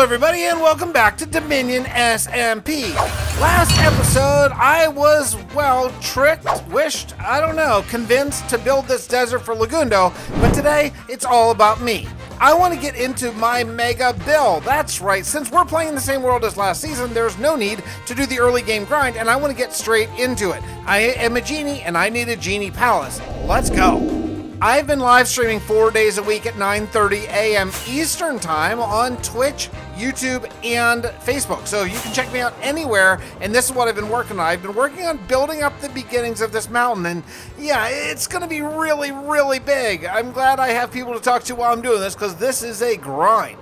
everybody, and welcome back to Dominion SMP. Last episode, I was, well, tricked, wished, I don't know, convinced to build this desert for Legundo, but today, it's all about me. I want to get into my mega build. That's right, since we're playing in the same world as last season, there's no need to do the early game grind, and I want to get straight into it. I am a genie, and I need a Genie Palace. Let's go. I've been live streaming 4 days a week at 9:30 a.m. Eastern Time on Twitch, YouTube, and Facebook. So you can check me out anywhere, and this is what I've been working on. I've been working on building up the beginnings of this mountain, and yeah, it's going to be really, really big. I'm glad I have people to talk to while I'm doing this, because this is a grind.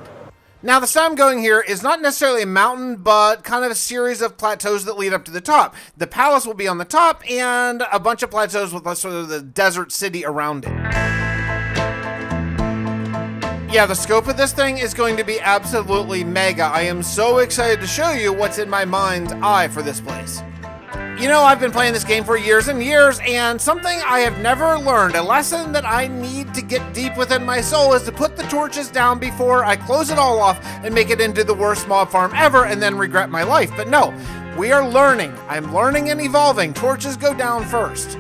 Now, the style I'm going here is not necessarily a mountain, but kind of a series of plateaus that lead up to the top. The palace will be on the top, and a bunch of plateaus with sort of the desert city around it. Yeah, the scope of this thing is going to be absolutely mega. I am so excited to show you what's in my mind's eye for this place. You know, I've been playing this game for years and years, and something I have never learned, a lesson that I need to get deep within my soul, is to put the torches down before I close it all off and make it into the worst mob farm ever and then regret my life. But no, we are learning. I'm learning and evolving. Torches go down first.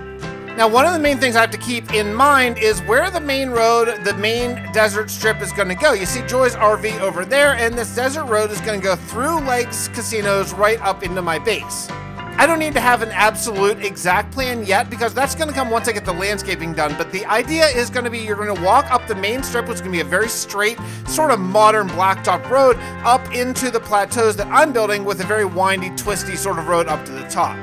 Now, one of the main things I have to keep in mind is where the main road, the main desert strip is going to go. You see Joy's RV over there, and this desert road is going to go through Legs Casinos right up into my base. I don't need to have an absolute exact plan yet, because that's going to come once I get the landscaping done. But the idea is going to be you're going to walk up the main strip, which is going to be a very straight, sort of modern blacktop road up into the plateaus that I'm building with a very windy, twisty sort of road up to the top.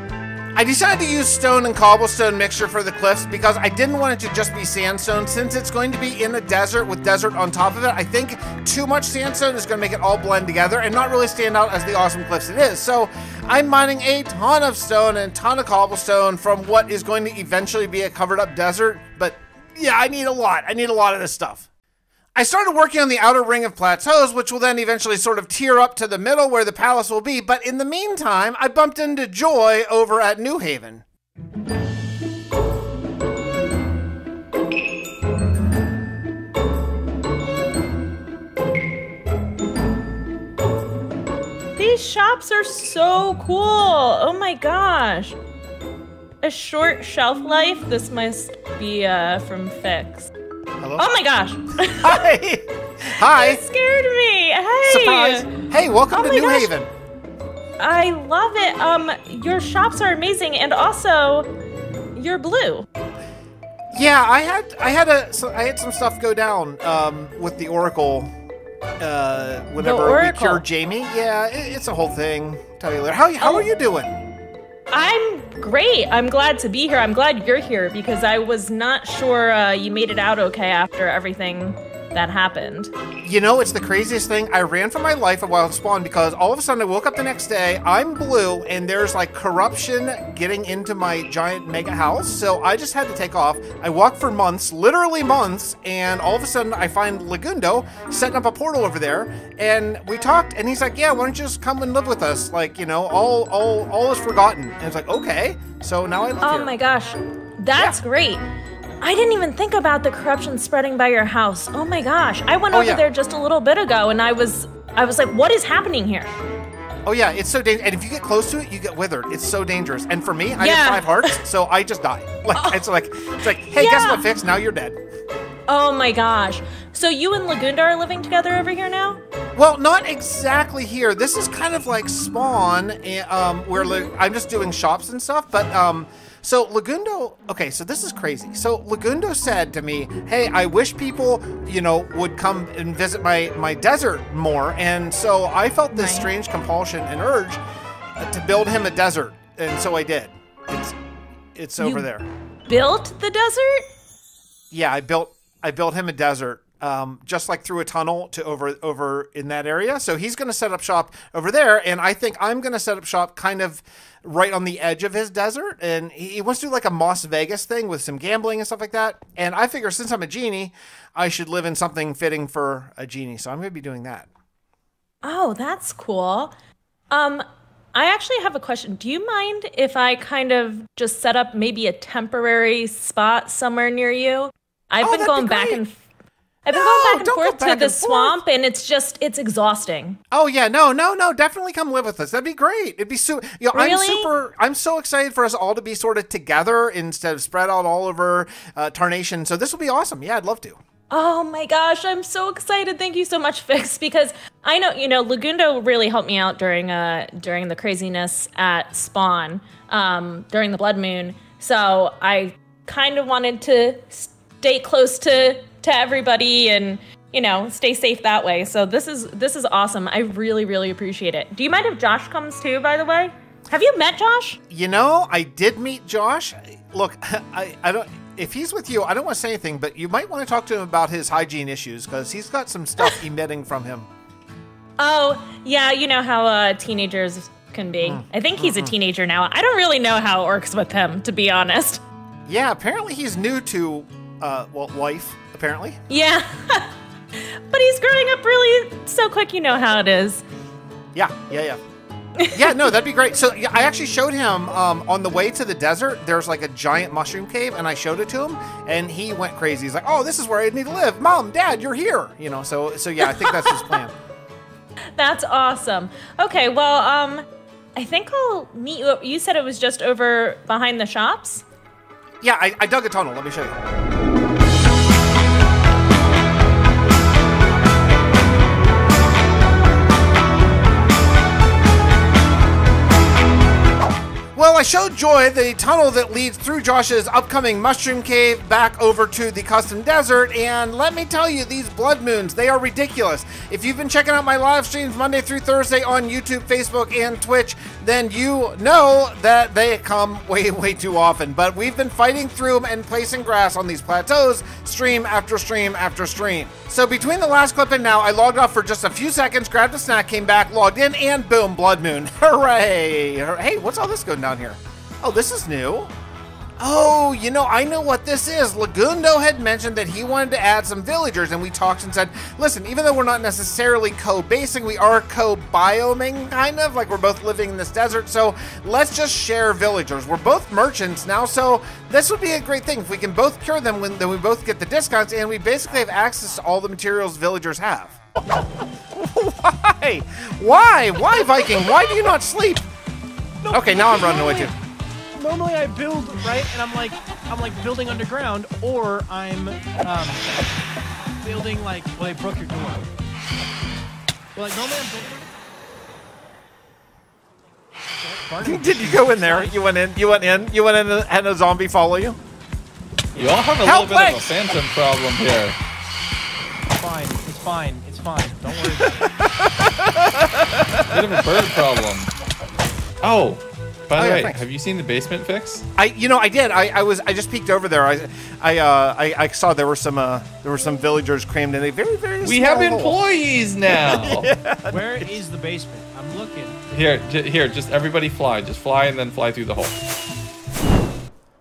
I decided to use stone and cobblestone mixture for the cliffs because I didn't want it to just be sandstone. Since it's going to be in a desert with desert on top of it, I think too much sandstone is going to make it all blend together and not really stand out as the awesome cliffs it is. So I'm mining a ton of stone and a ton of cobblestone from what is going to eventually be a covered up desert. But yeah, I need a lot. I need a lot of this stuff. I started working on the outer ring of plateaus, which will then eventually sort of tear up to the middle where the palace will be, but in the meantime, I bumped into Joy over at New Haven. These shops are so cool! Oh my gosh! A short shelf life? This must be from Fix. Hello? Oh my gosh! Hi! Hi! You scared me! Hey! Surprise! Hey, welcome to New Haven. I love it. Your shops are amazing, and also, you're blue. Yeah, I had some stuff go down with the Oracle whenever we cured Jamie. Yeah, it's a whole thing. Tell you later. How are you doing? I'm great. I'm glad to be here. I'm glad you're here because I was not sure you made it out okay after everything that happened. You know, it's the craziest thing. I ran for my life at Wild Spawn because all of a sudden I woke up the next day, I'm blue, and there's like corruption getting into my giant mega house. So I just had to take off. I walked for months, literally months, and all of a sudden I find Legundo setting up a portal over there, and we talked, and he's like, yeah, why don't you just come and live with us? Like, you know, all is forgotten. And it's like, okay. So now I live here. Oh my gosh, that's great. I didn't even think about the corruption spreading by your house. Oh my gosh. I went over there just a little bit ago and I was like, what is happening here? Oh yeah, it's so dangerous. And if you get close to it, you get withered. It's so dangerous. And for me, I have 5 hearts, so I just die. Like it's like, hey, guess what, Fix? Now you're dead. Oh my gosh. So you and Legundo are living together over here now? Well, not exactly here. This is kind of like Spawn, where I'm just doing shops and stuff, but so Legundo, okay, so this is crazy. So Legundo said to me, hey, I wish people, you know, would come and visit my desert more. And so I felt this strange compulsion and urge to build him a desert. And so I did. It's over there. Built the desert? Yeah, I built him a desert. Just like through a tunnel to over in that area. So he's going to set up shop over there. And I think I'm going to set up shop kind of right on the edge of his desert. And he wants to do like a Las Vegas thing with some gambling and stuff like that. And I figure since I'm a genie, I should live in something fitting for a genie. So I'm going to be doing that. Oh, that's cool. I actually have a question. Do you mind if I kind of just set up maybe a temporary spot somewhere near you? I've been going back and I've been going back and forth to the swamp, and it's exhausting. Oh yeah, no, definitely come live with us. That'd be great. It'd be Really? I'm so excited for us all to be sort of together instead of spread out all over Tarnation. So this will be awesome. Yeah, I'd love to. Oh my gosh, I'm so excited. Thank you so much, Fix, because I know, Legundo really helped me out during the craziness at Spawn, during the Blood Moon. So I kind of wanted to stay close to everybody and, stay safe that way. So this is awesome. I really, really appreciate it. Do you mind if Josh comes too, by the way? Have you met Josh? I did meet Josh. Look, I don't... If he's with you, I don't want to say anything, but you might want to talk to him about his hygiene issues because he's got some stuff emitting from him. Oh, yeah, you know how teenagers can be. I think he's a teenager now. I don't really know how it works with him, to be honest. Yeah, apparently he's new to, life, apparently. Yeah, but he's growing up really so quick, you know how it is. Yeah. Yeah, no, that'd be great. So yeah, I actually showed him on the way to the desert. There's like a giant mushroom cave, and I showed it to him, and he went crazy. He's like, "Oh, this is where I need to live. Mom, Dad, you're here." So yeah, I think that's his plan. That's awesome. Okay, well, I think I'll meet you. You said it was just over behind the shops? Yeah, I dug a tunnel. Let me show you. Well, I showed Joy the tunnel that leads through Josh's upcoming mushroom cave back over to the custom desert, and let me tell you, these blood moons, they are ridiculous. If you've been checking out my live streams Monday through Thursday on YouTube, Facebook, and Twitch, then you know that they come way, way too often. But we've been fighting through them and placing grass on these plateaus, stream after stream after stream. So between the last clip and now, I logged off for just a few seconds, grabbed a snack, came back, logged in, and boom, blood moon. Hooray! Hey, what's all this going down here? Oh, this is new. Oh, I know what this is. Legundo had mentioned that he wanted to add some villagers, and we talked and said, listen, even though we're not necessarily co-basing, we are co-bioming, kind of, like we're both living in this desert, so let's just share villagers. We're both merchants now, so this would be a great thing. If we can both cure them, then we both get the discounts, and we basically have access to all the materials villagers have. Why? Why, Viking? Why do you not sleep? Okay, now I'm running away too. Normally I build, right, and I'm like building underground, or I'm building like, well, they broke your door. Well, like normally I'm building. Did you go in there? You went in and a zombie follow you? You all have a little bit of a phantom problem here. It's fine. Don't worry about it. Bit of a bird problem. Oh. By the way, thanks. have you seen the basement Fix? I did. I just peeked over there. I saw there were some villagers crammed in a very, very We small have employees now. Yeah. Where is the basement? I'm looking. Here, just everybody fly. Just fly and then fly through the hole.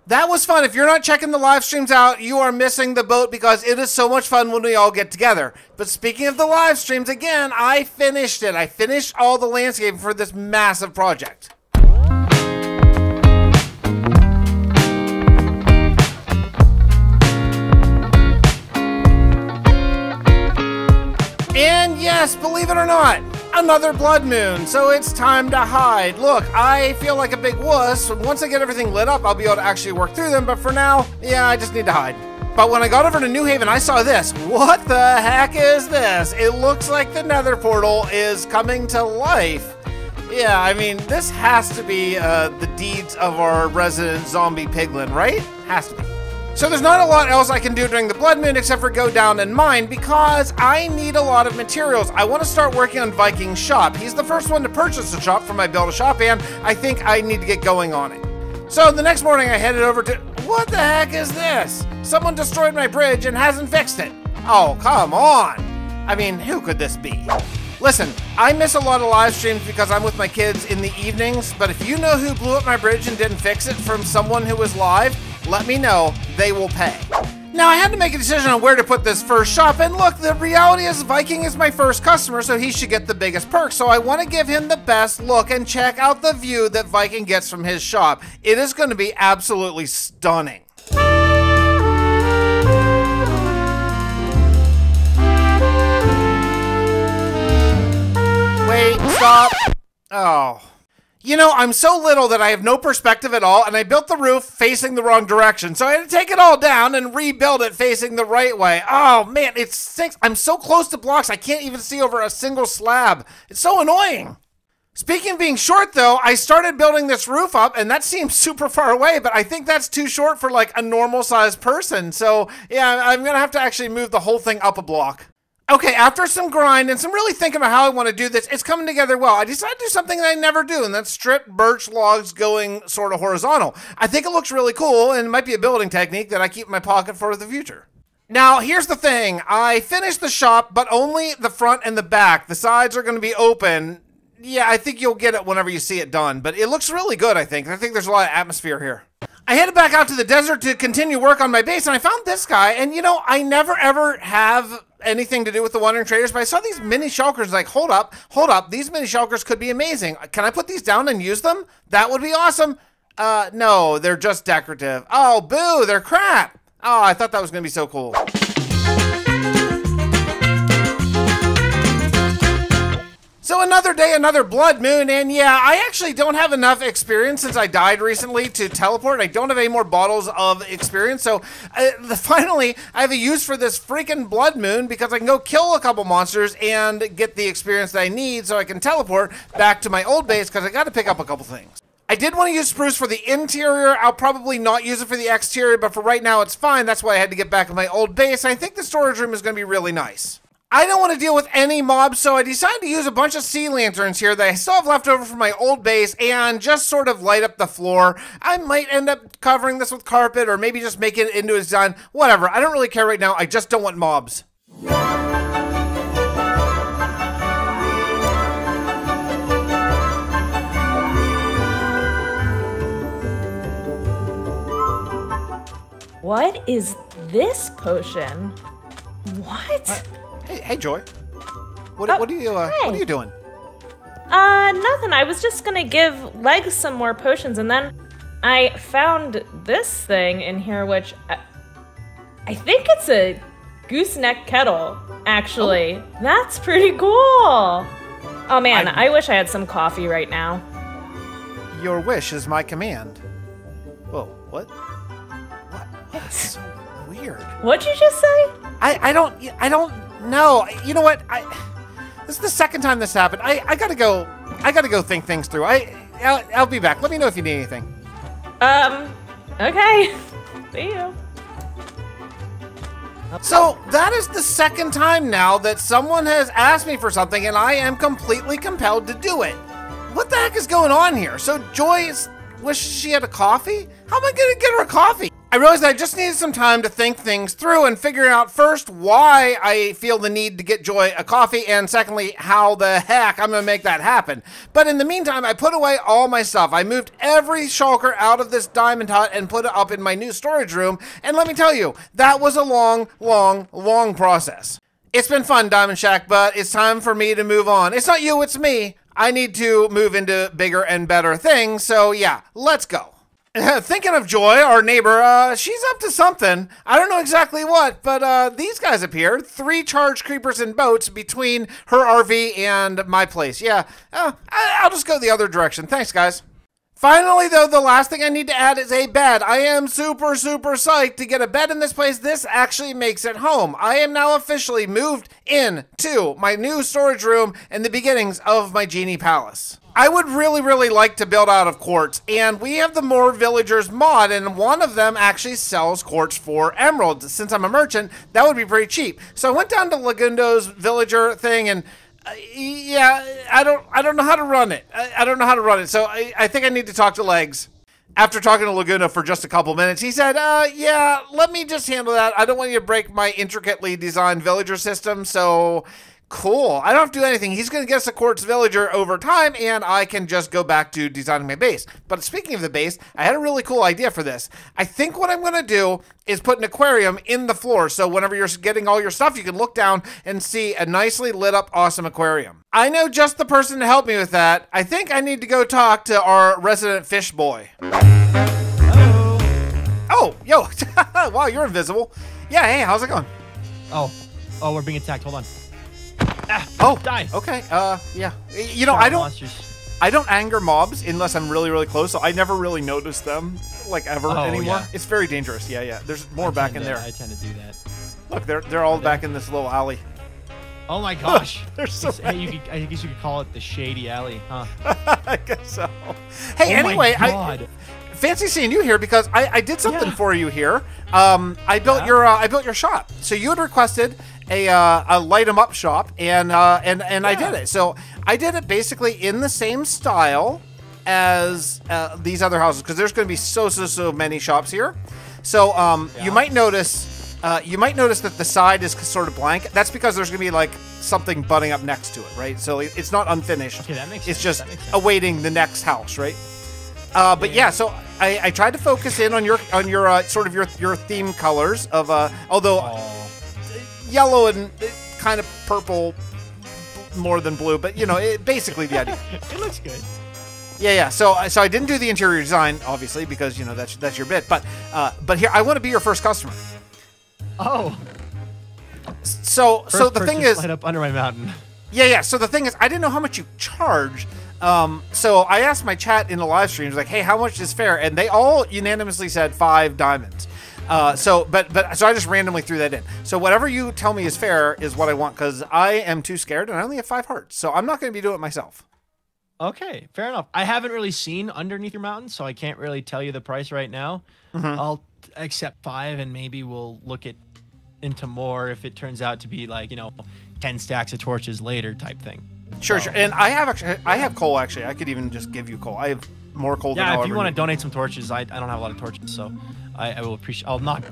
That was fun. If you're not checking the live streams out, you are missing the boat because it is so much fun when we all get together. But speaking of the live streams, again, I finished it. I finished all the landscaping for this massive project. And yes, believe it or not, another blood moon, so it's time to hide. Look, I feel like a big wuss. Once I get everything lit up, I'll be able to actually work through them, but for now, yeah, I just need to hide. But when I got over to New Haven, I saw this. What the heck is this? It looks like the Nether portal is coming to life. Yeah, I mean, this has to be the deeds of our resident zombie piglin, right? Has to be. So there's not a lot else I can do during the blood moon except for go down and mine because I need a lot of materials. I want to start working on Viking's shop. He's the first one to purchase a shop from my build a shop, and I think I need to get going on it. So the next morning I headed over to... What the heck is this? Someone destroyed my bridge and hasn't fixed it. Oh, come on. I mean, who could this be? Listen, I miss a lot of live streams because I'm with my kids in the evenings, but if you know who blew up my bridge and didn't fix it from someone who was live, let me know. They will pay. Now, I had to make a decision on where to put this first shop, and look, the reality is Viking is my first customer, so he should get the biggest perks, so I want to give him the best look and check out the view that Viking gets from his shop. It is going to be absolutely stunning. Wait, stop. Oh. You know, I'm so little that I have no perspective at all, and I built the roof facing the wrong direction, so I had to take it all down and rebuild it facing the right way. Oh, man, it stinks. I'm so close to blocks, I can't even see over a single slab. It's so annoying. Speaking of being short, though, I started building this roof up, and that seems super far away, but I think that's too short for, like, a normal-sized person. So, yeah, I'm going to have to actually move the whole thing up a block. Okay, after some grind and some really thinking about how I want to do this, it's coming together well. I decided to do something that I never do, and that's strip birch logs going sort of horizontal. I think it looks really cool, and it might be a building technique that I keep in my pocket for the future. Now, here's the thing. I finished the shop, but only the front and the back. The sides are going to be open. Yeah, I think you'll get it whenever you see it done, but it looks really good, I think. I think there's a lot of atmosphere here. I headed back out to the desert to continue work on my base, and I found this guy, and you know, I never ever have anything to do with the Wandering Traders, but I saw these mini shulkers, like, hold up, these mini shulkers could be amazing. Can I put these down and use them? That would be awesome. No, they're just decorative. Oh, boo, they're crap. Oh, I thought that was gonna be so cool. So another day, another blood moon, and yeah, I actually don't have enough experience since I died recently to teleport. I don't have any more bottles of experience, so finally, I have a use for this freaking blood moon because I can go kill a couple monsters and get the experience that I need so I can teleport back to my old base because I got to pick up a couple things. I did want to use spruce for the interior. I'll probably not use it for the exterior, but for right now, it's fine. That's why I had to get back to my old base. I think the storage room is going to be really nice. I don't want to deal with any mobs, so I decided to use a bunch of sea lanterns here that I still have left over from my old base and just sort of light up the floor. I might end up covering this with carpet or maybe just make it into a design. Whatever, I don't really care right now. I just don't want mobs. What is this potion? What? Hey, Joy. What are you doing? Nothing. I was just gonna give Legs some more potions, and then I found this thing in here, which I think it's a gooseneck kettle, actually. Oh. That's pretty cool. Oh man, I wish I had some coffee right now. Your wish is my command. Whoa, what? What? That's so weird. What'd you just say? I don't know. You know what? This is the second time this happened. I gotta go think things through. I'll be back. Let me know if you need anything. Okay. See you. So that is the second time now that someone has asked me for something and I am completely compelled to do it. What the heck is going on here? So Joy wishes she had a coffee? How am I gonna get her a coffee? I realized I just needed some time to think things through and figure out first why I feel the need to get Joy a coffee, and secondly, how the heck I'm gonna make that happen. But in the meantime, I put away all my stuff. I moved every shulker out of this diamond hut and put it up in my new storage room, and let me tell you, that was a long process. It's been fun, Diamond Shack, but it's time for me to move on. It's not you, it's me. I need to move into bigger and better things, so yeah, let's go. Thinking of Joy, our neighbor, she's up to something. I don't know exactly what, but these guys appeared. 3 charged creepers and boats between her RV and my place. Yeah, I'll just go the other direction. Thanks, guys. Finally, though, the last thing I need to add is a bed. I am super psyched to get a bed in this place. This actually makes it home. I am now officially moved in to my new storage room and the beginnings of my Genie Palace. I would really like to build out of quartz, and we have the More Villagers mod, and one of them actually sells quartz for emeralds. Since I'm a merchant, that would be pretty cheap. So I went down to Legundo's villager thing, and yeah, I don't know how to run it. I don't know how to run it, so I think I need to talk to Legs. After talking to Legundo for just a couple minutes, he said, yeah, let me just handle that. I don't want you to break my intricately designed villager system, so cool. I don't have to do anything. He's going to get us a quartz villager over time, and I can just go back to designing my base. But speaking of the base, I had a really cool idea for this. I think what I'm going to do is put an aquarium in the floor, so whenever you're getting all your stuff, you can look down and see a nicely lit up, awesome aquarium. I know just the person to help me with that. I think I need to go talk to our resident fish boy. Hello. Oh, yo. Wow, you're invisible. Yeah, hey, how's it going? Oh, we're being attacked. Hold on. Oh, die. Okay. Yeah. You know, I don't anger mobs unless I'm really, really close. So I never really notice them like ever anymore. Yeah. It's very dangerous. Yeah, yeah. There's more back in there. I tend to do that. Look, they're all back in this little alley. Oh my gosh. There's so many. I guess you could call it the shady alley, huh? I guess so. Hey, Oh anyway, my God. Fancy seeing you here because I did something for you here. I built your shop. So you had requested a light 'em up shop, and I did it. So I did it basically in the same style as these other houses because there's going to be so many shops here. So you might notice. That the side is sort of blank. That's because there's going to be like something butting up next to it, right? So it's not unfinished. Okay, that makes it's sense. just awaiting the next house, right? But yeah, so I tried to focus in on your sort of your theme colors of although yellow and kind of purple more than blue, but you know, basically the idea. It looks good. Yeah. So I didn't do the interior design obviously because you know that's your bit, but here I want to be your first customer. Oh. So the thing is, light up under my mountain. Yeah. So the thing is, I didn't know how much you charge. So I asked my chat in the live stream, like, hey, how much is fair? And they all unanimously said 5 diamonds. So I just randomly threw that in. So whatever you tell me is fair is what I want because I am too scared and I only have 5 hearts. So I'm not going to be doing it myself. Okay, fair enough. I haven't really seen underneath your mountain, so I can't really tell you the price right now. I'll accept 5 and maybe we'll look into more if it turns out to be like, you know, 10 stacks of torches later type thing. Sure. And I have coal actually. I could even just give you coal. I have more coal than if you want to donate some torches, I don't have a lot of torches, so I will appreciate. I'll knock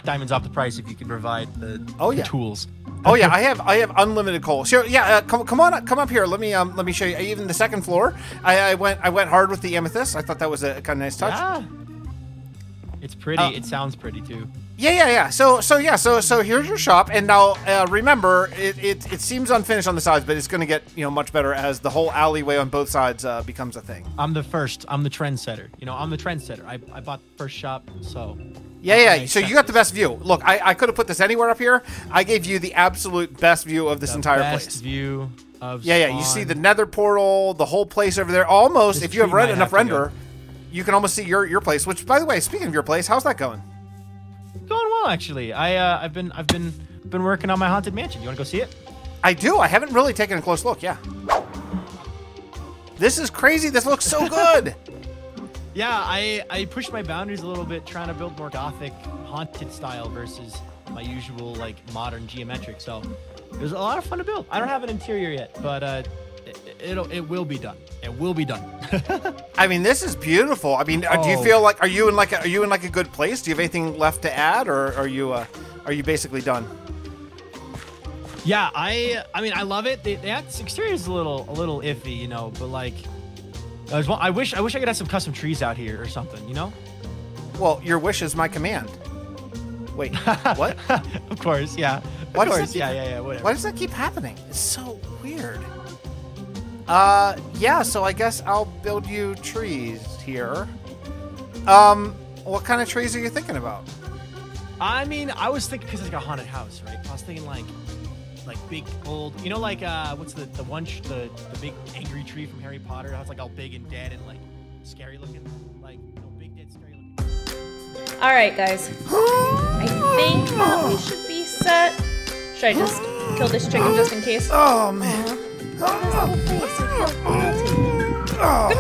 diamonds off the price if you can provide the tools. Oh yeah, I have unlimited coal. Sure, yeah. Come up here. Let me show you. Even the second floor, I went hard with the amethyst. I thought that was a kind of nice touch. Yeah. It's pretty. It sounds pretty too. Yeah. So here's your shop, and now remember, it seems unfinished on the sides, but it's going to get much better as the whole alleyway on both sides becomes a thing. I'm the trendsetter. I'm the trendsetter. I bought the first shop, so. Yeah. So you got the best view. Look, I could have put this anywhere up here. I gave you the absolute best view of this entire place. Best view of Yeah. You see the Nether portal, the whole place over there. Almost, if you have enough render, you can almost see your place. Which, by the way, speaking of your place, how's that going? Going well, actually. I've been working on my haunted mansion. You want to go see it? I do. I haven't really taken a close look. Yeah. This is crazy. This looks so good. Yeah, I pushed my boundaries a little bit, trying to build more gothic, haunted style versus my usual like modern geometric. So it was a lot of fun to build. I don't have an interior yet, but it will be done. It will be done. I mean, this is beautiful. I mean, do you feel like are you in like a good place? Do you have anything left to add, or are you basically done? Yeah, I mean, I love it. The exterior is a little iffy, but like, I wish I could have some custom trees out here or something, Well, your wish is my command. Wait, what? Of course, yeah. Of course, yeah, whatever. Why does that keep happening? It's so weird. Yeah, so I guess I'll build you trees here. What kind of trees are you thinking about? I mean, I was thinking, because it's like a haunted house, right? I was thinking like big old, what's the big angry tree from Harry Potter? How it's like all big and dead and like scary looking, like big dead scary looking. All right, guys. I think we should be set. Should I just kill this chicken just in case? Oh man. Come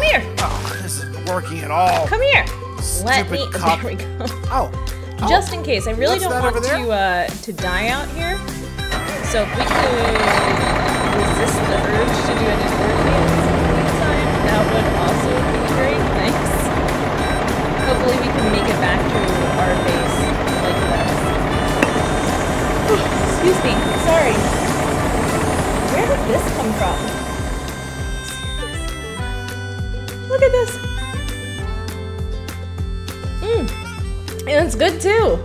here. Oh, this isn't working at all. Come here. Stupid cup. There we go. Oh. Just in case. I really don't want to die out here. So if we could resist the urge to do any birthdays time, that would also be very nice. Hopefully we can make it back to our base like this. Excuse me. Sorry. Where did this come from? Look at this. And it's good too.